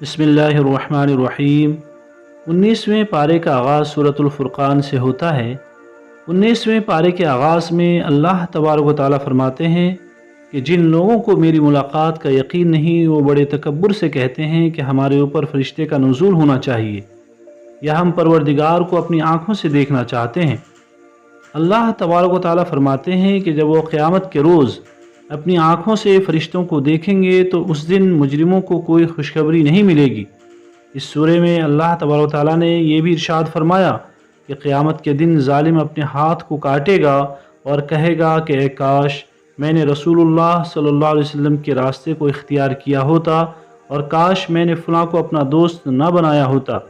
बिस्मिल्लाहिर्रहमानिर्रहीम। 19वें पारे का आगाज़ सूरतुल फुरक़ान से होता है। 19वें पारे के आगाज़ में अल्लाह तबारक व तआला फरमाते हैं कि जिन लोगों को मेरी मुलाकात का यकीन नहीं, वो बड़े तकब्बुर से कहते हैं कि हमारे ऊपर फरिश्ते का नुज़ूल होना चाहिए या हम परवरदिगार को अपनी आँखों से देखना चाहते हैं। अल्लाह तबारक व तआला फरमाते हैं कि जब वो क़यामत के रोज़ अपनी आँखों से फ़रिश्तों को देखेंगे तो उस दिन मुजरिमों को कोई खुशखबरी नहीं मिलेगी। इस सूरे में अल्लाह तबारक व तआला ने यह भी इरशाद फरमाया कि क़यामत के दिन ज़ालिम अपने हाथ को काटेगा और कहेगा कि ए काश मैंने रसूलुल्लाह सल्लल्लाहु अलैहि वसल्लम के रास्ते को इख्तियार किया होता और काश मैंने फ़लाँ को अपना दोस्त न बनाया होता।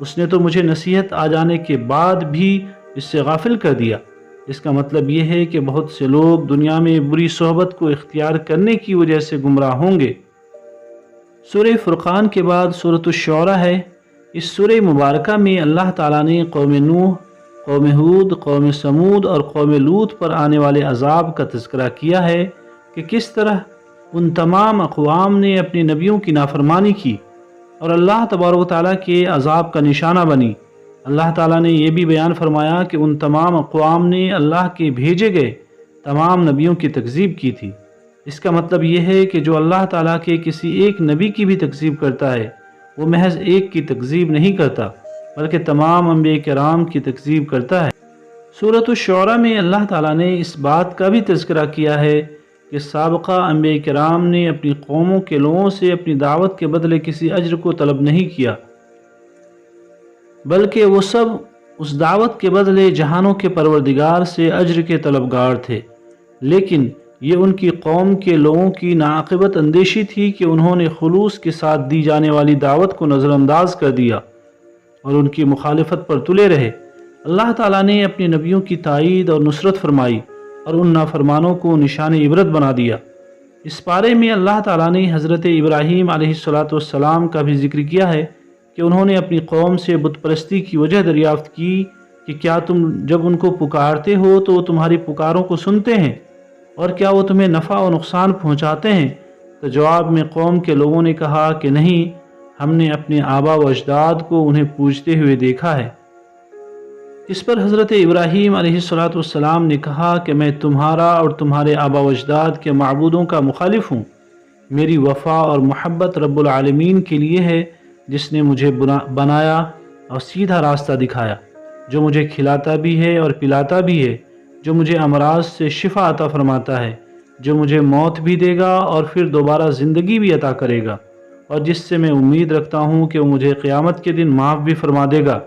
उसने तो मुझे नसीहत आ जाने के बाद भी इससे गाफिल कर दिया। इसका मतलब ये है कि बहुत से लोग दुनिया में बुरी सोहबत को इख्तियार करने की वजह से गुमराह होंगे। सूरह फुरक़ान के बाद सूरत शुअरा है। इस सूरह मुबारका में अल्लाह ताला ने कौम नूह, कौम हूद, कौम समूद और कौम लूत पर आने वाले अजाब का तज़किरा किया है कि किस तरह उन तमाम अक़वाम ने अपने नबियों की नाफरमानी की और अल्लाह तबारक व तआला के अजाब का निशाना बनी। अल्लाह ताला ने यह भी बयान फरमाया कि उन तमाम अक़वाम ने अल्लाह के भेजे गए तमाम नबियों की तकज़ीब की थी। इसका मतलब यह है कि जो अल्लाह ताला के किसी एक नबी की भी तकज़ीब करता है वो महज एक की तकज़ीब नहीं करता बल्कि तमाम अंबिया किराम की तकज़ीब करता है। सूरत शुअरा में अल्लाह ताला ने इस बात का भी तज़किरा किया है कि साबक़ा अंबिया किराम ने अपनी कौमों के लोगों से अपनी दावत के बदले किसी अज्र को तलब नहीं किया, बल्कि वो सब उस दावत के बदले जहानों के परवरदिगार से अज्र के तलबगार थे। लेकिन ये उनकी कौम के लोगों की नाक़िबत अंदेशी थी कि उन्होंने खुलूस के साथ दी जाने वाली दावत को नज़रअंदाज कर दिया और उनकी मुखालिफत पर तुले रहे। अल्लाह ताला ने अपने नबियों की ताईद और नुसरत फरमाई और उन नाफरमानों को निशान इबरत बना दिया। इस पारे में अल्लाह ताला ने हज़रत इब्राहीम अलैहिस्सलाम का भी जिक्र किया है कि उन्होंने अपनी कौम से बुत परस्ती की वजह दरियाफ़्त की कि क्या तुम जब उनको पुकारते हो तो वो तुम्हारी पुकारों को सुनते हैं और क्या वो तुम्हें नफ़ा और नुकसान पहुँचाते हैं। तो जवाब में कौम के लोगों ने कहा कि नहीं, हमने अपने आबा व अजदाद को उन्हें पूजते हुए देखा है। इस पर हज़रत इब्राहीम अलैहिस्सलाम ने कहा कि मैं तुम्हारा और तुम्हारे आबा व अजदाद के माबूदों का मुखालिफ हूँ। मेरी वफ़ा और मोहब्बत रब्बुल आलमीन के लिए है जिसने मुझे बनाया और सीधा रास्ता दिखाया, जो मुझे खिलाता भी है और पिलाता भी है, जो मुझे अमराज से शिफा अता फरमाता है, जो मुझे मौत भी देगा और फिर दोबारा ज़िंदगी भी अता करेगा और जिससे मैं उम्मीद रखता हूँ कि वो मुझे क़यामत के दिन माफ़ भी फरमा देगा।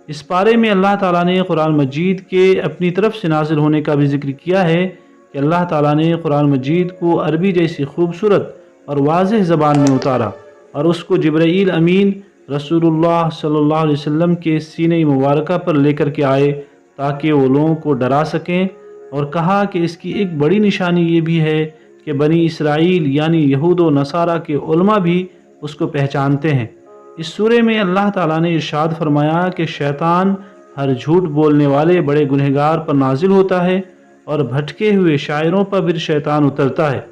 इस पारे में अल्लाह ताला ने कुरान मजीद के अपनी तरफ से नाजिल होने का भी जिक्र किया है कि अल्लाह ताला ने कुरान मजीद को अरबी जैसी खूबसूरत और वाज़ेह ज़बान में उतारा और उसको जिब्राईल अमीन रसूलुल्लाह सल्लल्लाहु अलैहि वसल्लम के सीने मुबारका पर लेकर के आए ताकि वो लोगों को डरा सकें। और कहा कि इसकी एक बड़ी निशानी ये भी है कि बनी इसराइल यानी यहूद व नसारा के उलमा भी उसको पहचानते हैं। इस सूरे में अल्लाह ताला ने इरशाद फरमाया कि शैतान हर झूठ बोलने वाले बड़े गुनहगार पर नाजिल होता है और भटके हुए शायरों पर भी शैतान उतरता है।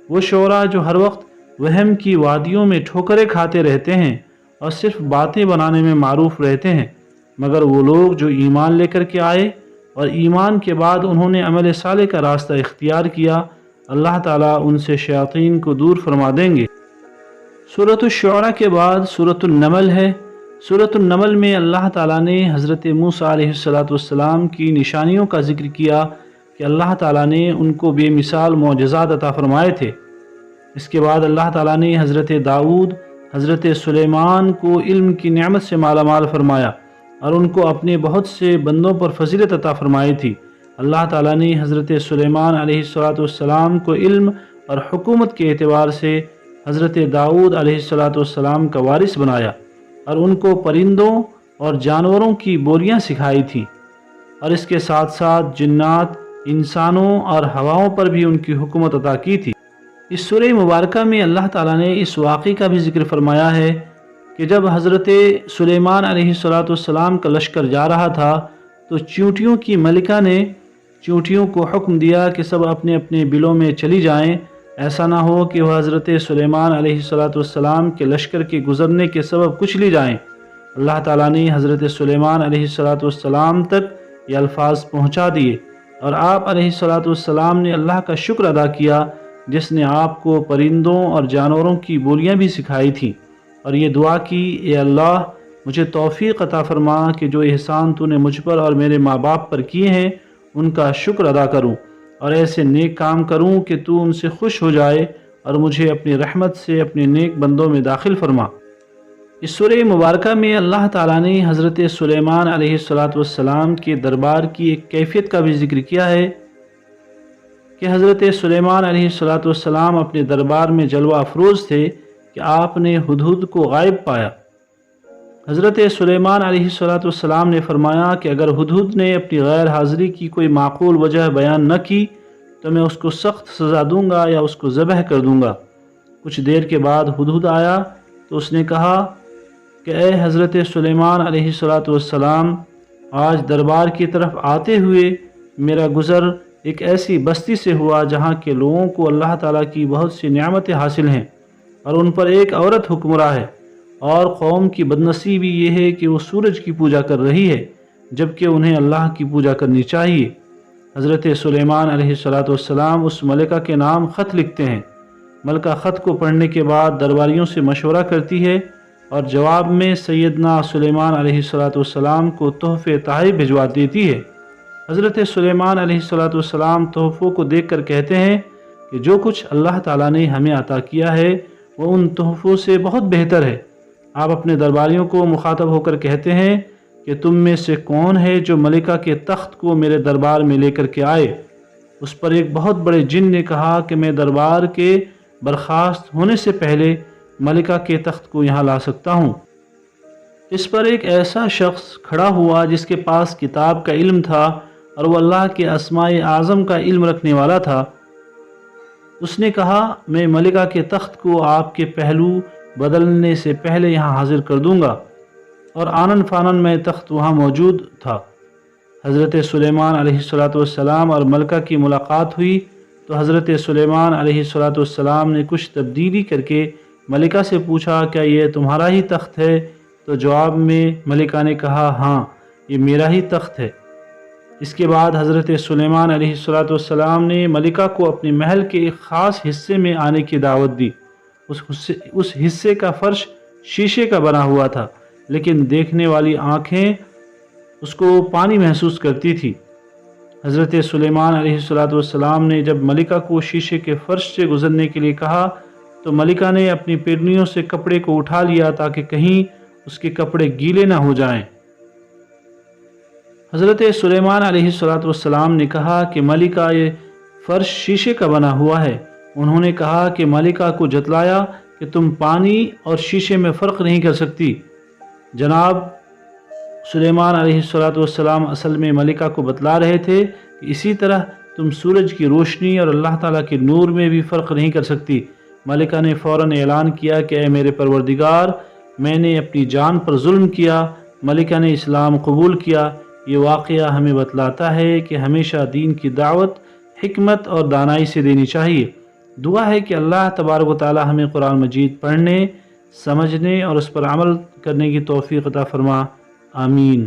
वो शोरा जो हर वक्त वहम की वादियों में ठोकरें खाते रहते हैं और सिर्फ बातें बनाने में मारूफ रहते हैं, मगर वो लोग जो ईमान लेकर के आए और ईमान के बाद उन्होंने अमल साले का रास्ता इख्तियार किया, अल्लाह ताला उनसे शयातीन को दूर फरमा देंगे। सूरत शुअरा के बाद सूरत नमल है। सूरत नमल में अल्लाह ताला ने हज़रत मूसा अलैहिस्सलाम की निशानियों का जिक्र किया कि अल्लाह ताला ने उनको बेमिसाल मौजज़ात अता फरमाए थे। इसके बाद अल्लाह ताला ने हज़रत दाऊद, हज़रत सुलेमान को इल्म की नेमत से मालामाल फरमाया और उनको अपने बहुत से बंदों पर फजीलत अता फरमाई थी। अल्लाह ताला ने हज़रत सुलेमान अलैहिस्सलाम को इल्म और हुकूमत के एतबार से हज़रत दाऊद अलैहिस्सलाम का वारिस बनाया और उनको परिंदों और जानवरों की बोलियाँ सिखाई थी और इसके साथ साथ जिन्नात, इंसानों और हवाओं पर भी उनकी हुकूमत अता की थी। इस सूरह मुबारका में अल्लाह ताला ने इस वाक़े का भी जिक्र फरमाया है कि जब हज़रत सुलेमान अलैहिस्सलाम का लश्कर जा रहा था तो चींटियों की मलिका ने चींटियों को हुक्म दिया कि सब अपने अपने बिलों में चली जाएं ایسا نہ ہو کہ وہ حضرت سلیمان علیہ السلام کے لشکر کے گزرنے کے سبب کچلی جائیں۔ اللہ تعالیٰ نے حضرت سلیمان علیہ السلام تک یہ الفاظ پہنچا دیے، اور آپ علیہ السلام نے اللہ کا شکر ادا کیا جس نے آپ کو پرندوں اور جانوروں کی بولیاں بھی سکھائی تھیں، اور یہ دعا کی، اے اللہ مجھے توفیق عطا فرما کہ جو احسان تو نے مجھ پر اور میرے ماں باپ پر کیے ہیں ان کا شکر ادا کروں، اور ایسے نیک کام کروں کہ تو ان سے خوش ہو جائے اور مجھے اپنی رحمت سے اپنے نیک بندوں میں داخل فرما۔ اس سورہ مبارکہ میں اللہ تعالیٰ نے حضرت سلیمان علیہ السلام کے دربار کی ایک کیفیت کا بھی ذکر کیا ہے کہ حضرت سلیمان علیہ السلام اپنے دربار میں جلوہ افروز تھے کہ آپ نے ہدہد کو غائب پایا۔ حضرت سلیمان علیہ السلام نے فرمایا کہ اگر ہدہد نے اپنی غیر حاضری کی کوئی معقول وجہ بیان نہ کی تو میں اس کو سخت سزا دوں گا یا اس کو ذبح کر دوں گا۔ کچھ دیر کے بعد ہدہد آیا تو اس نے کہا کہ اے حضرت سلیمان علیہ السلام، آج دربار کی طرف آتے ہوئے میرا گزر ایک ایسی بستی سے ہوا جہاں کے لوگوں کو اللہ تعالیٰ کی بہت سی نعمتیں حاصل ہیں، اور ان پر ایک عورت حکمراں ہے، اور قوم کی بدنصیبی یہ ہے کہ وہ سورج کی پوجا کر رہی ہے جبکہ انہیں اللہ کی پوجا کرنی چاہیے۔ حضرت سلیمان علیہ السلام اس ملکہ کے نام خط لکھتے ہیں۔ ملکہ خط کو پڑھنے کے بعد درباریوں سے مشورہ کرتی ہے اور جواب میں سیدنا سلیمان علیہ السلام کو تحفے تحائف بھجوا دیتی ہے۔ حضرت سلیمان علیہ السلام تحفوں کو دیکھ کر کہتے ہیں کہ جو کچھ اللہ تعالیٰ نے ہمیں عطا کیا ہے وہ ان تحفوں سے بہت بہتر ہے۔ آپ اپنے درباریوں کو مخاطب ہو کر کہتے ہیں کہ تم میں سے کون ہے جو ملکہ کے تخت کو میرے دربار میں لے کر کے آئے؟ اس پر ایک بہت بڑے جن نے کہا کہ میں دربار کے برخاست ہونے سے پہلے ملکہ کے تخت کو یہاں لا سکتا ہوں۔ اس پر ایک ایسا شخص کھڑا ہوا جس کے پاس کتاب کا علم تھا اور وہ اللہ کے اسماء اعظم کا علم رکھنے والا تھا۔ اس نے کہا میں ملکہ کے تخت کو آپ کے پہلو بدلنے سے پہلے یہاں حاضر کر دوں گا، اور آنن فانن میں تخت وہاں موجود تھا۔ حضرت سلیمان علیہ السلام اور ملکہ کی ملاقات ہوئی تو حضرت سلیمان علیہ السلام نے کچھ تبدیلی کر کے ملکہ سے پوچھا کیا یہ تمہارا ہی تخت ہے؟ تو جواب میں ملکہ نے کہا ہاں یہ میرا ہی تخت ہے۔ اس کے بعد حضرت سلیمان علیہ السلام نے ملکہ کو اپنے محل کے ایک خاص حصے میں آنے کی دعوت دی۔ اس حصے کا فرش شیشے کا بنا ہوا تھا، لیکن دیکھنے والی آنکھیں اس کو پانی محسوس کرتی تھی۔ حضرت سلیمان علیہ السلام نے جب ملکہ کو شیشے کے فرش سے گزرنے کے لیے کہا تو ملکہ نے اپنی پیرنیوں سے کپڑے کو اٹھا لیا تاکہ کہیں اس کے کپڑے گیلے نہ ہو جائیں۔ حضرت سلیمان علیہ السلام نے کہا کہ ملکہ یہ فرش شیشے کا بنا ہوا ہے۔ انہوں نے کہا کہ ملکہ کو جتلایا کہ تم پانی اور شیشے میں فرق نہیں کر سکتی۔ جناب سلیمان علیہ السلام اصل میں ملکہ کو بتلا رہے تھے کہ اسی طرح تم سورج کی روشنی اور اللہ تعالیٰ کے نور میں بھی فرق نہیں کر سکتی۔ ملکہ نے فوراً اعلان کیا کہ اے میرے پروردگار، میں نے اپنی جان پر ظلم کیا۔ ملکہ نے اسلام قبول کیا۔ یہ واقعہ ہمیں بتلاتا ہے کہ ہمیشہ دین کی دعوت حکمت اور دانائی سے دینی چاہیے۔ دعا ہے کہ اللہ تبارک و تعالی ہمیں قرآن مجید پڑھنے، سمجھنے اور اس پر عمل کرنے کی توفیق عطا فرما۔ آمین۔